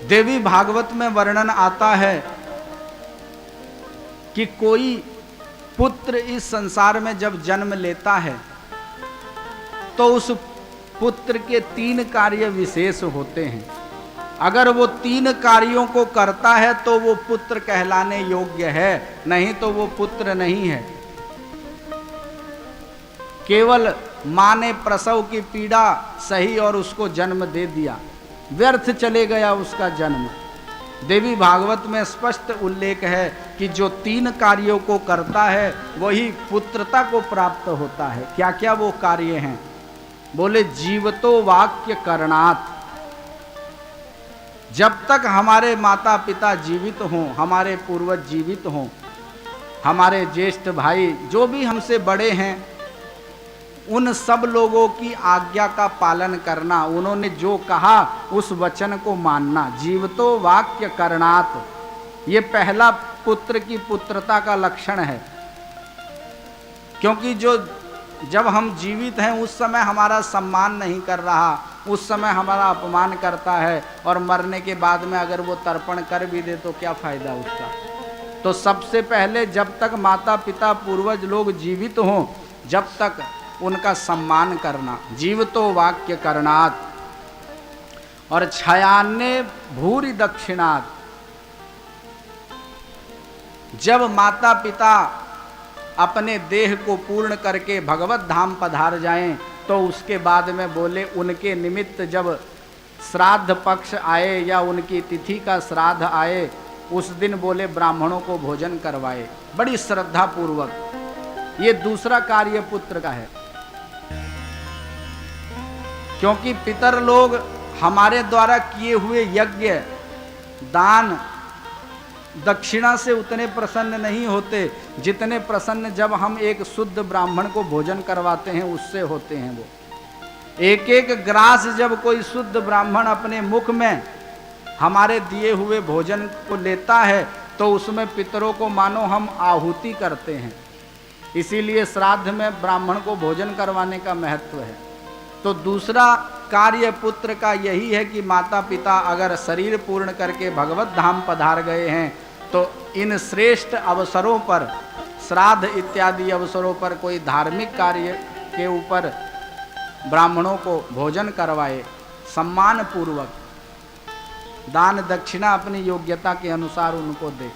देवी भागवत में वर्णन आता है कि कोई पुत्र इस संसार में जब जन्म लेता है तो उस पुत्र के 3 कार्य विशेष होते हैं। अगर वो 3 कार्यों को करता है तो वो पुत्र कहलाने योग्य है, नहीं तो वो पुत्र नहीं है। केवल मां ने प्रसव की पीड़ा सही और उसको जन्म दे दिया, व्यर्थ चले गया उसका जन्म। देवी भागवत में स्पष्ट उल्लेख है कि जो 3 कार्यों को करता है वही पुत्रता को प्राप्त होता है। क्या क्या वो कार्य हैं? बोले जीवतो वाक्य करणात्। जब तक हमारे माता पिता जीवित हों, हमारे पूर्वज जीवित हों, हमारे ज्येष्ठ भाई जो भी हमसे बड़े हैं, उन सब लोगों की आज्ञा का पालन करना, उन्होंने जो कहा उस वचन को मानना। जीवतो वाक्य करणात्, ये पहला पुत्र की पुत्रता का लक्षण है। क्योंकि जब हम जीवित हैं उस समय हमारा सम्मान नहीं कर रहा, उस समय हमारा अपमान करता है, और मरने के बाद में अगर वो तर्पण कर भी दे तो क्या फायदा उसका। तो सबसे पहले जब तक माता पिता पूर्वज लोग जीवित हों, जब तक उनका सम्मान करना। जीवतो वाक्य करणात्। और छयान्ने भूरि दक्षिणात्। जब माता पिता अपने देह को पूर्ण करके भगवत धाम पधार जाएं तो उसके बाद में बोले उनके निमित्त जब श्राद्ध पक्ष आए या उनकी तिथि का श्राद्ध आए, उस दिन बोले ब्राह्मणों को भोजन करवाए बड़ी श्रद्धा पूर्वक। ये दूसरा कार्य पुत्र का है। क्योंकि पितर लोग हमारे द्वारा किए हुए यज्ञ, दान, दक्षिणा से उतने प्रसन्न नहीं होते जितने प्रसन्न जब हम एक शुद्ध ब्राह्मण को भोजन करवाते हैं उससे होते हैं। वो एक एक ग्रास जब कोई शुद्ध ब्राह्मण अपने मुख में हमारे दिए हुए भोजन को लेता है तो उसमें पितरों को मानो हम आहुति करते हैं। इसीलिए श्राद्ध में ब्राह्मण को भोजन करवाने का महत्व है। तो दूसरा कार्य पुत्र का यही है कि माता पिता अगर शरीर पूर्ण करके भगवत धाम पधार गए हैं तो इन श्रेष्ठ अवसरों पर, श्राद्ध इत्यादि अवसरों पर कोई धार्मिक कार्य के ऊपर ब्राह्मणों को भोजन करवाए, सम्मान पूर्वक दान दक्षिणा अपनी योग्यता के अनुसार उनको दे।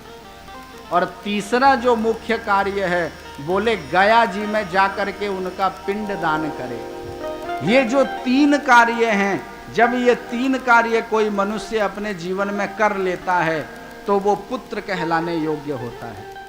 और तीसरा जो मुख्य कार्य है, बोले गया जी में जाकर के उनका पिंड दान करे। ये जो 3 कार्य हैं, जब ये 3 कार्य कोई मनुष्य अपने जीवन में कर लेता है तो वो पुत्र कहलाने योग्य होता है।